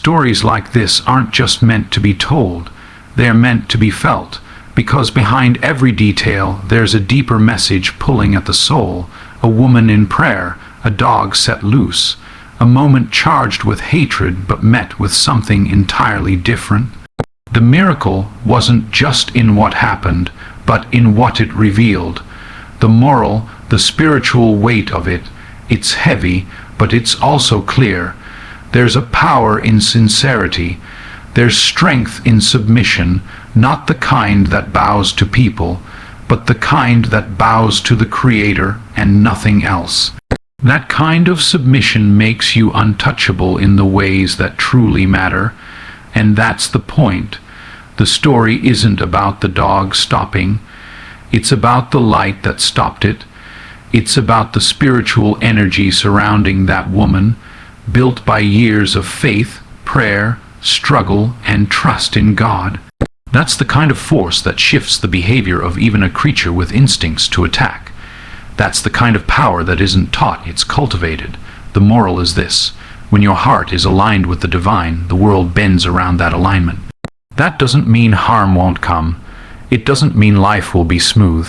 Stories like this aren't just meant to be told, they're meant to be felt, because behind every detail there's a deeper message pulling at the soul. A woman in prayer, a dog set loose, a moment charged with hatred but met with something entirely different. The miracle wasn't just in what happened, but in what it revealed. The moral, the spiritual weight of it. It's heavy, but it's also clear. There's a power in sincerity. There's strength in submission, not the kind that bows to people, but the kind that bows to the Creator and nothing else. That kind of submission makes you untouchable in the ways that truly matter, and that's the point. The story isn't about the dog stopping. It's about the light that stopped it. It's about the spiritual energy surrounding that woman, built by years of faith, prayer, struggle, and trust in God. That's the kind of force that shifts the behavior of even a creature with instincts to attack. That's the kind of power that isn't taught, it's cultivated. The moral is this: when your heart is aligned with the divine, the world bends around that alignment. That doesn't mean harm won't come. It doesn't mean life will be smooth,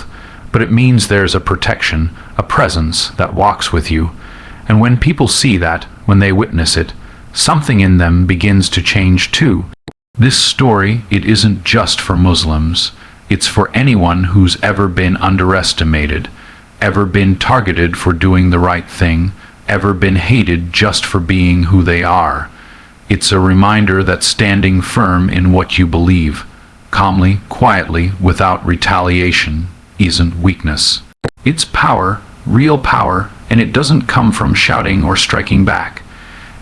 but it means there's a protection, a presence that walks with you. And when people see that, when they witness it, something in them begins to change too. This story, it isn't just for Muslims. It's for anyone who's ever been underestimated, ever been targeted for doing the right thing, ever been hated just for being who they are. It's a reminder that standing firm in what you believe, calmly, quietly, without retaliation, isn't weakness. It's power, real power, and it doesn't come from shouting or striking back.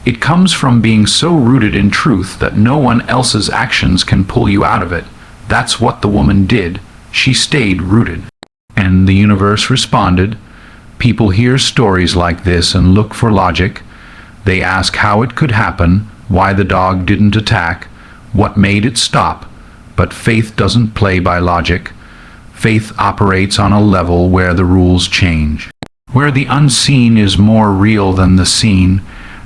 It comes from being so rooted in truth that no one else's actions can pull you out of it. That's what the woman did. She stayed rooted. And the universe responded. People hear stories like this and look for logic. They ask how it could happen, why the dog didn't attack, what made it stop. But faith doesn't play by logic. Faith operates on a level where the rules change, where the unseen is more real than the seen.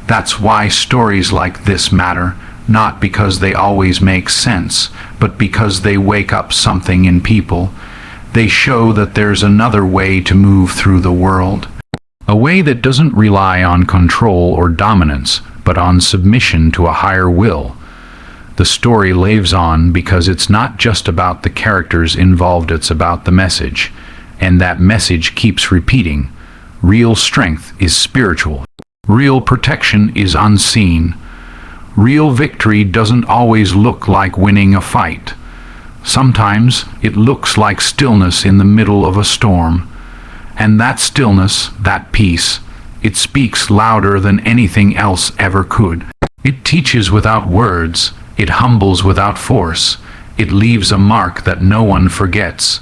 That's why stories like this matter, not because they always make sense, but because they wake up something in people. They show that there's another way to move through the world. A way that doesn't rely on control or dominance, but on submission to a higher will. The story lives on because it's not just about the characters involved, it's about the message. And that message keeps repeating. Real strength is spiritual. Real protection is unseen. Real victory doesn't always look like winning a fight. Sometimes it looks like stillness in the middle of a storm. And that stillness, that peace, it speaks louder than anything else ever could. It teaches without words. It humbles without force. It leaves a mark that no one forgets.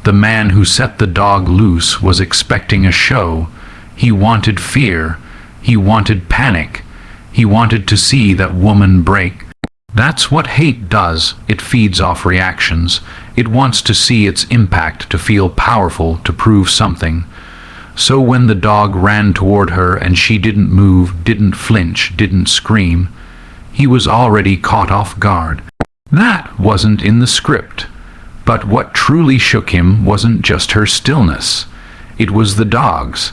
The man who set the dog loose was expecting a show. He wanted fear. He wanted panic. He wanted to see that woman break. That's what hate does. It feeds off reactions. It wants to see its impact, to feel powerful, to prove something. So when the dog ran toward her and she didn't move, didn't flinch, didn't scream, he was already caught off guard. That wasn't in the script. But what truly shook him wasn't just her stillness. It was the dog's.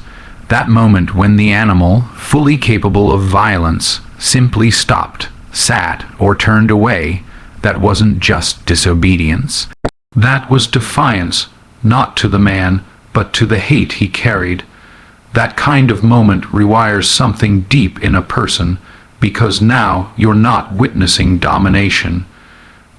That moment when the animal, fully capable of violence, simply stopped, sat, or turned away. That wasn't just disobedience. That was defiance, not to the man, but to the hate he carried. That kind of moment rewires something deep in a person, because now you're not witnessing domination.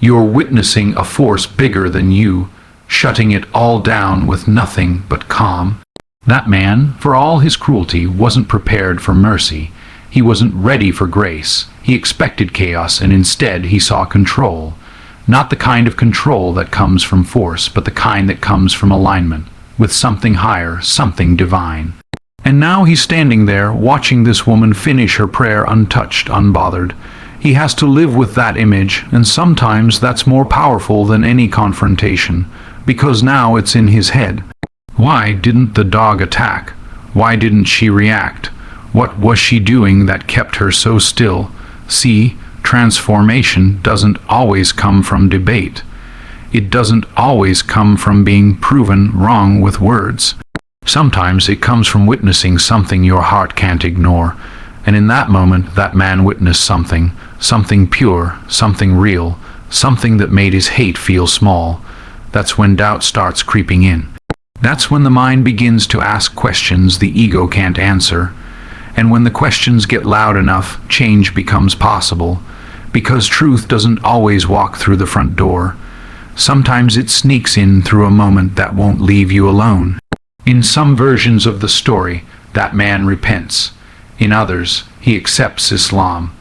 You're witnessing a force bigger than you, shutting it all down with nothing but calm. That man, for all his cruelty, wasn't prepared for mercy. He wasn't ready for grace. He expected chaos, and instead he saw control. Not the kind of control that comes from force, but the kind that comes from alignment, with something higher, something divine. And now he's standing there, watching this woman finish her prayer untouched, unbothered. He has to live with that image, and sometimes that's more powerful than any confrontation, because now it's in his head. Why didn't the dog attack? Why didn't she react? What was she doing that kept her so still? See, transformation doesn't always come from debate. It doesn't always come from being proven wrong with words. Sometimes it comes from witnessing something your heart can't ignore, and in that moment that man witnessed something pure, something real, something that made his hate feel small. That's when doubt starts creeping in. That's when the mind begins to ask questions the ego can't answer. And when the questions get loud enough, change becomes possible. Because truth doesn't always walk through the front door. Sometimes it sneaks in through a moment that won't leave you alone. In some versions of the story, that man repents. In others, he accepts Islam.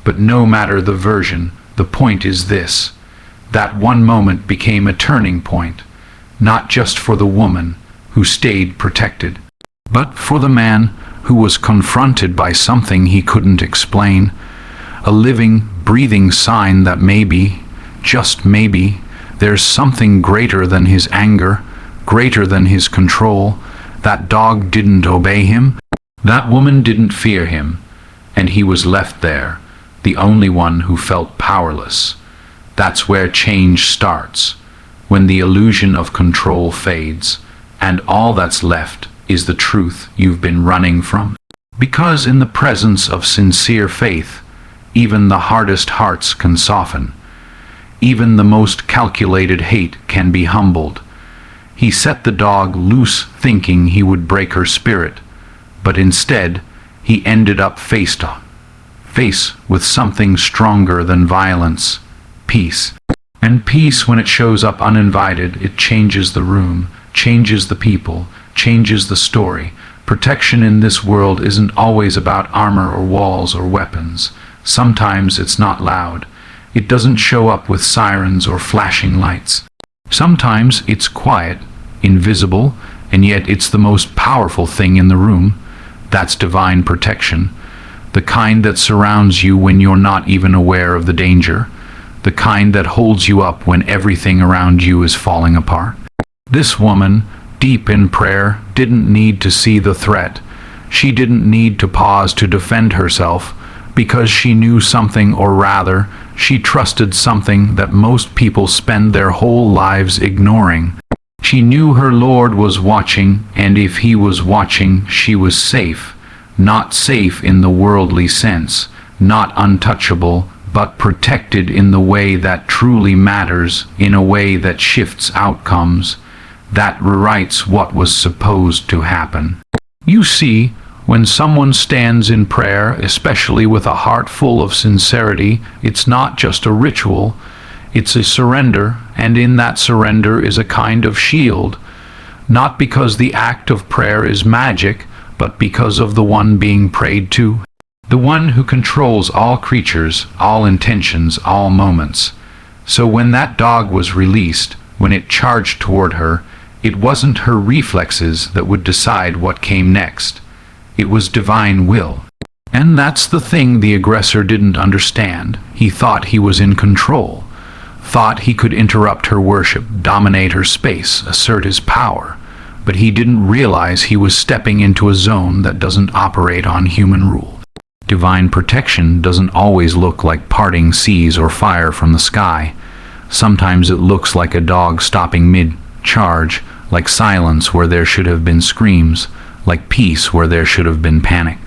But no matter the version, the point is this: that one moment became a turning point, not just for the woman who stayed protected, but for the man who was confronted by something he couldn't explain, a living, breathing sign that maybe, just maybe, there's something greater than his anger, greater than his control. That dog didn't obey him, that woman didn't fear him, and he was left there, the only one who felt powerless. That's where change starts, when the illusion of control fades, and all that's left is the truth you've been running from. Because in the presence of sincere faith, even the hardest hearts can soften. Even the most calculated hate can be humbled. He set the dog loose thinking he would break her spirit, but instead he ended up face with something stronger than violence: peace. And peace, when it shows up uninvited, it changes the room, changes the people, changes the story. Protection in this world isn't always about armor or walls or weapons. Sometimes it's not loud. It doesn't show up with sirens or flashing lights. Sometimes it's quiet, invisible, and yet it's the most powerful thing in the room. That's divine protection. The kind that surrounds you when you're not even aware of the danger. The kind that holds you up when everything around you is falling apart. This woman, deep in prayer, didn't need to see the threat. She didn't need to pause to defend herself, because she knew something, or rather, she trusted something that most people spend their whole lives ignoring. She knew her Lord was watching, and if he was watching, she was safe. Not safe in the worldly sense, not untouchable, but protected in the way that truly matters, in a way that shifts outcomes, that rewrites what was supposed to happen. You see, when someone stands in prayer, especially with a heart full of sincerity, it's not just a ritual, it's a surrender, and in that surrender is a kind of shield, not because the act of prayer is magic, but because of the one being prayed to. The one who controls all creatures, all intentions, all moments. So when that dog was released, when it charged toward her, it wasn't her reflexes that would decide what came next. It was divine will. And that's the thing the aggressor didn't understand. He thought he was in control, thought he could interrupt her worship, dominate her space, assert his power. But he didn't realize he was stepping into a zone that doesn't operate on human rule. Divine protection doesn't always look like parting seas or fire from the sky. Sometimes it looks like a dog stopping mid-charge, like silence where there should have been screams, like peace where there should have been panic.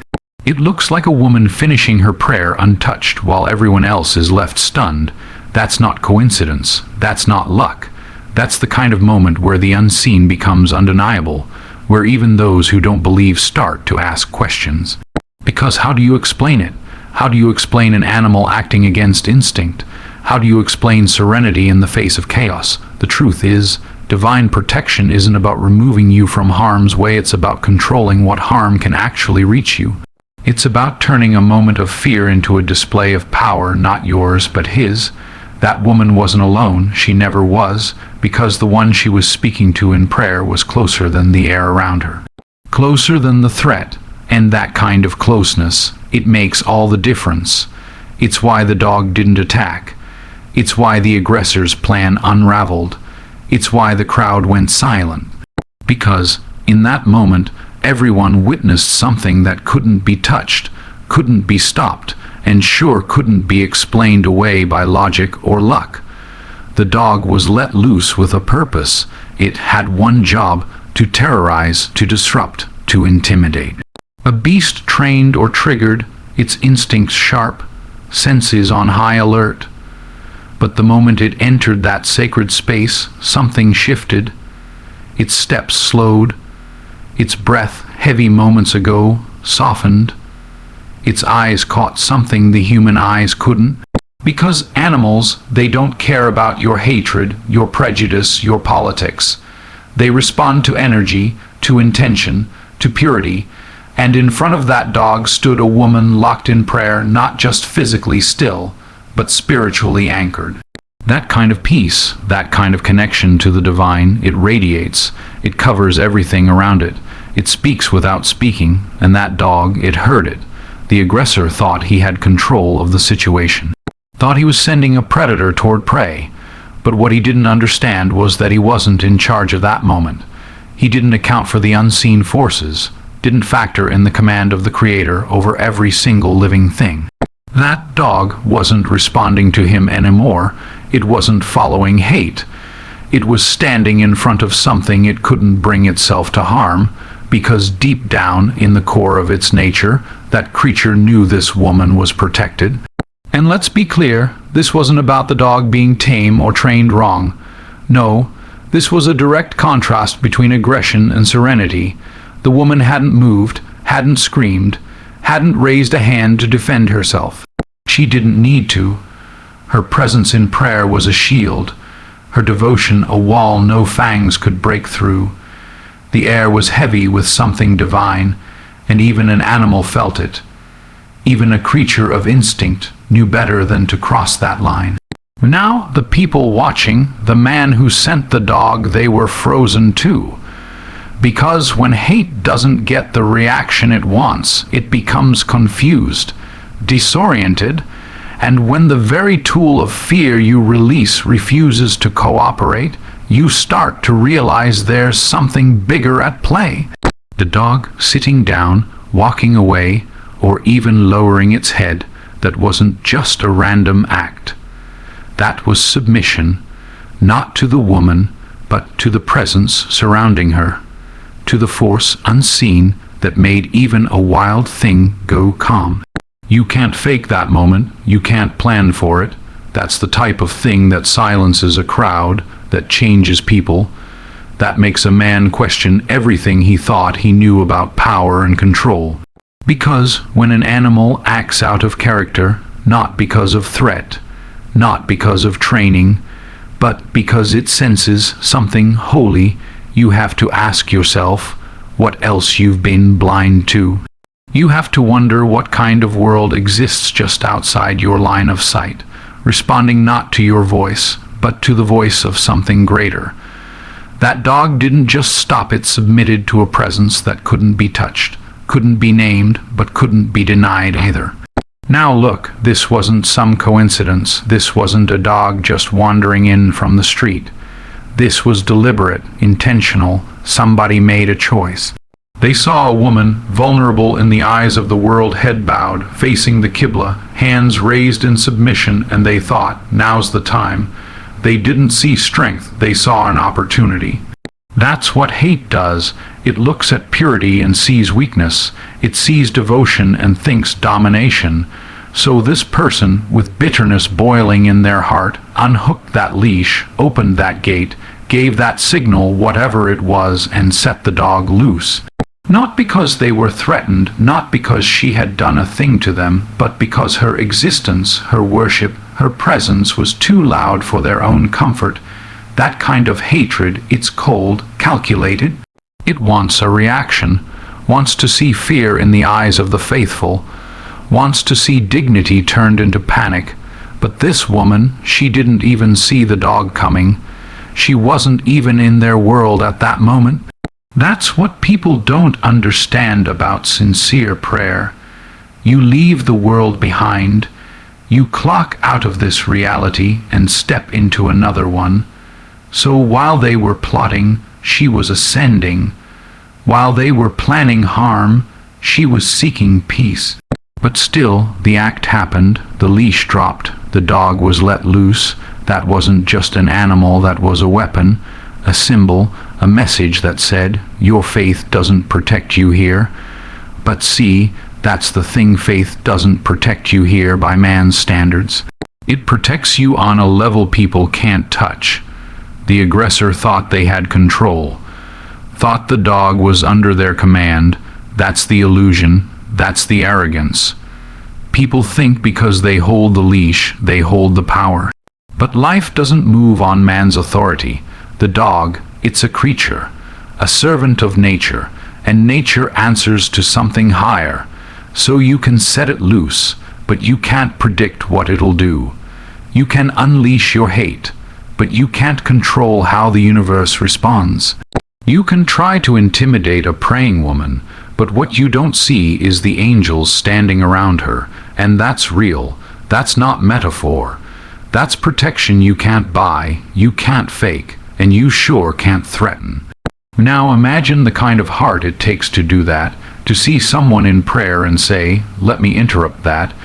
It looks like a woman finishing her prayer untouched while everyone else is left stunned. That's not coincidence. That's not luck. That's the kind of moment where the unseen becomes undeniable, where even those who don't believe start to ask questions. Because how do you explain it? How do you explain an animal acting against instinct? How do you explain serenity in the face of chaos? The truth is, divine protection isn't about removing you from harm's way, it's about controlling what harm can actually reach you. It's about turning a moment of fear into a display of power, not yours, but his. That woman wasn't alone, she never was, because the one she was speaking to in prayer was closer than the air around her. Closer than the threat. And that kind of closeness, it makes all the difference. It's why the dog didn't attack. It's why the aggressor's plan unraveled. It's why the crowd went silent. Because, in that moment, everyone witnessed something that couldn't be touched, couldn't be stopped, and sure couldn't be explained away by logic or luck. The dog was let loose with a purpose. It had one job: to terrorize, to disrupt, to intimidate. A beast trained or triggered, its instincts sharp, senses on high alert. But the moment it entered that sacred space, something shifted. Its steps slowed. Its breath, heavy moments ago, softened. Its eyes caught something the human eyes couldn't. Because animals, they don't care about your hatred, your prejudice, your politics. They respond to energy, to intention, to purity. And in front of that dog stood a woman locked in prayer, not just physically still, but spiritually anchored. That kind of peace, that kind of connection to the divine, it radiates. It covers everything around it. It speaks without speaking, and that dog, it heard it. The aggressor thought he had control of the situation. Thought he was sending a predator toward prey. But what he didn't understand was that he wasn't in charge of that moment. He didn't account for the unseen forces, didn't factor in the command of the Creator over every single living thing. That dog wasn't responding to him anymore. It wasn't following hate. It was standing in front of something it couldn't bring itself to harm, because deep down in the core of its nature, that creature knew this woman was protected. And let's be clear, this wasn't about the dog being tame or trained wrong. No, this was a direct contrast between aggression and serenity. The woman hadn't moved, hadn't screamed, hadn't raised a hand to defend herself. She didn't need to. Her presence in prayer was a shield, her devotion a wall no fangs could break through. The air was heavy with something divine, and even an animal felt it. Even a creature of instinct knew better than to cross that line. Now the people watching, the man who sent the dog, they were frozen too. Because when hate doesn't get the reaction it wants, it becomes confused, disoriented, and when the very tool of fear you release refuses to cooperate, you start to realize there's something bigger at play. The dog sitting down, walking away, or even lowering its head, that wasn't just a random act. That was submission, not to the woman, but to the presence surrounding her, to the force unseen that made even a wild thing go calm. You can't fake that moment, you can't plan for it. That's the type of thing that silences a crowd, that changes people, that makes a man question everything he thought he knew about power and control. Because when an animal acts out of character, not because of threat, not because of training, but because it senses something holy, you have to ask yourself what else you've been blind to. You have to wonder what kind of world exists just outside your line of sight, responding not to your voice, but to the voice of something greater. That dog didn't just stop, it submitted to a presence that couldn't be touched, couldn't be named, but couldn't be denied either. Now look, this wasn't some coincidence. This wasn't a dog just wandering in from the street. This was deliberate, intentional. Somebody made a choice. They saw a woman, vulnerable in the eyes of the world, head bowed, facing the Qibla, hands raised in submission, and they thought, now's the time. They didn't see strength, they saw an opportunity. That's what hate does. It looks at purity and sees weakness. It sees devotion and thinks domination. So this person, with bitterness boiling in their heart, unhooked that leash, opened that gate, gave that signal, whatever it was, and set the dog loose. Not because they were threatened, not because she had done a thing to them, but because her existence, her worship, her presence was too loud for their own comfort. That kind of hatred, it's cold, calculated. It wants a reaction, wants to see fear in the eyes of the faithful, wants to see dignity turned into panic. But this woman, she didn't even see the dog coming. She wasn't even in their world at that moment. That's what people don't understand about sincere prayer. You leave the world behind. You clock out of this reality and step into another one. So while they were plotting, she was ascending. While they were planning harm, she was seeking peace. But still, the act happened, the leash dropped, the dog was let loose. That wasn't just an animal, that was a weapon, a symbol, a message that said, your faith doesn't protect you here. But see, that's the thing, faith doesn't protect you here by man's standards. It protects you on a level people can't touch. The aggressor thought they had control, thought the dog was under their command. That's the illusion, that's the arrogance. People think because they hold the leash, they hold the power. But life doesn't move on man's authority. The dog, it's a creature, a servant of nature, and nature answers to something higher. So you can set it loose, but you can't predict what it'll do. You can unleash your hate, but you can't control how the universe responds. You can try to intimidate a praying woman, but what you don't see is the angels standing around her, and that's real. That's not metaphor. That's protection you can't buy, you can't fake, and you sure can't threaten. Now imagine the kind of heart it takes to do that, to see someone in prayer and say, let me interrupt that.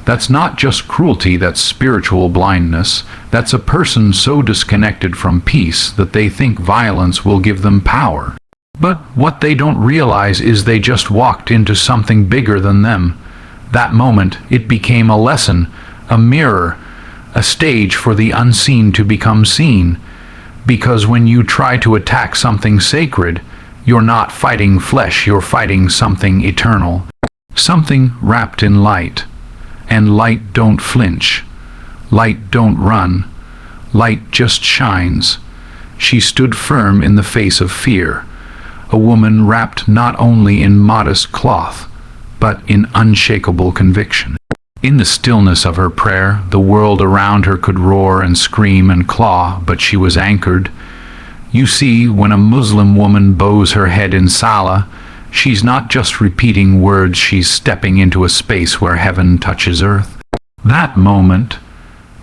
That's not just cruelty, that's spiritual blindness. That's a person so disconnected from peace that they think violence will give them power. But what they don't realize is they just walked into something bigger than them. That moment, it became a lesson, a mirror, a stage for the unseen to become seen. Because when you try to attack something sacred, you're not fighting flesh, you're fighting something eternal. Something wrapped in light. And light don't flinch. Light don't run. Light just shines. She stood firm in the face of fear. A woman wrapped not only in modest cloth, but in unshakable conviction. In the stillness of her prayer, the world around her could roar and scream and claw, but she was anchored. You see, when a Muslim woman bows her head in Salah, she's not just repeating words, she's stepping into a space where heaven touches earth. That moment,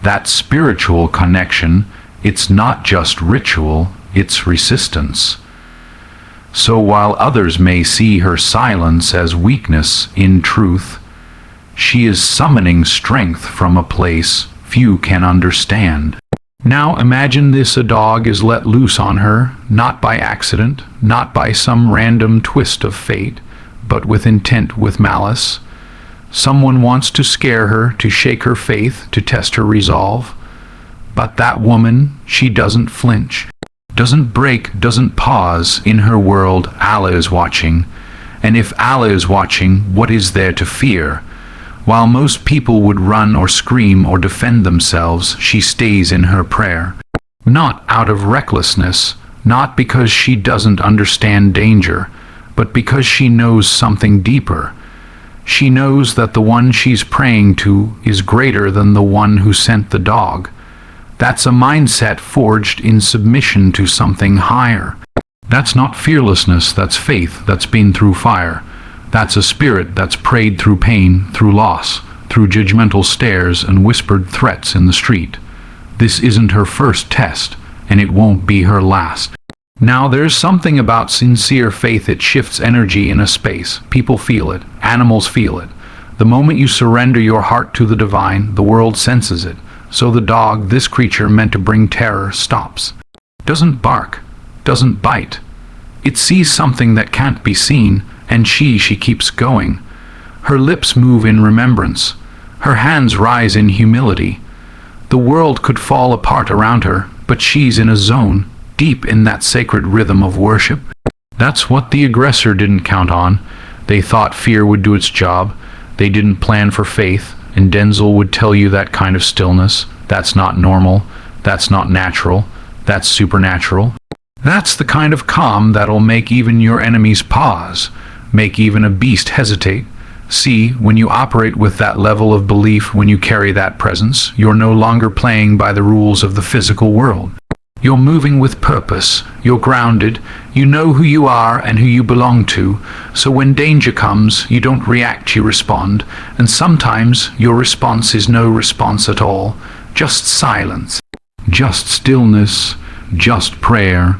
that spiritual connection, it's not just ritual, it's resistance. So while others may see her silence as weakness, in truth, she is summoning strength from a place few can understand. Now imagine this: a dog is let loose on her, not by accident, not by some random twist of fate, but with intent, with malice. Someone wants to scare her, to shake her faith, to test her resolve. But that woman, she doesn't flinch, doesn't break, doesn't pause. In her world, Allah is watching. And if Allah is watching, what is there to fear? While most people would run or scream or defend themselves, she stays in her prayer. Not out of recklessness, not because she doesn't understand danger, but because she knows something deeper. She knows that the one she's praying to is greater than the one who sent the dog. That's a mindset forged in submission to something higher. That's not fearlessness, that's faith that's been through fire. That's a spirit that's prayed through pain, through loss, through judgmental stares and whispered threats in the street. This isn't her first test, and it won't be her last. Now there's something about sincere faith, it shifts energy in a space. People feel it, animals feel it. The moment you surrender your heart to the divine, the world senses it. So the dog, this creature meant to bring terror, stops. Doesn't bark, doesn't bite. It sees something that can't be seen, and she keeps going. Her lips move in remembrance. Her hands rise in humility. The world could fall apart around her, but she's in a zone, deep in that sacred rhythm of worship. That's what the aggressor didn't count on. They thought fear would do its job. They didn't plan for faith, and Denzel would tell you that kind of stillness, that's not normal, that's not natural, that's supernatural. That's the kind of calm that'll make even your enemies pause, make even a beast hesitate. See, when you operate with that level of belief, when you carry that presence, you're no longer playing by the rules of the physical world. You're moving with purpose, you're grounded, you know who you are and who you belong to, so when danger comes, you don't react, you respond, and sometimes your response is no response at all, just silence, just stillness, just prayer,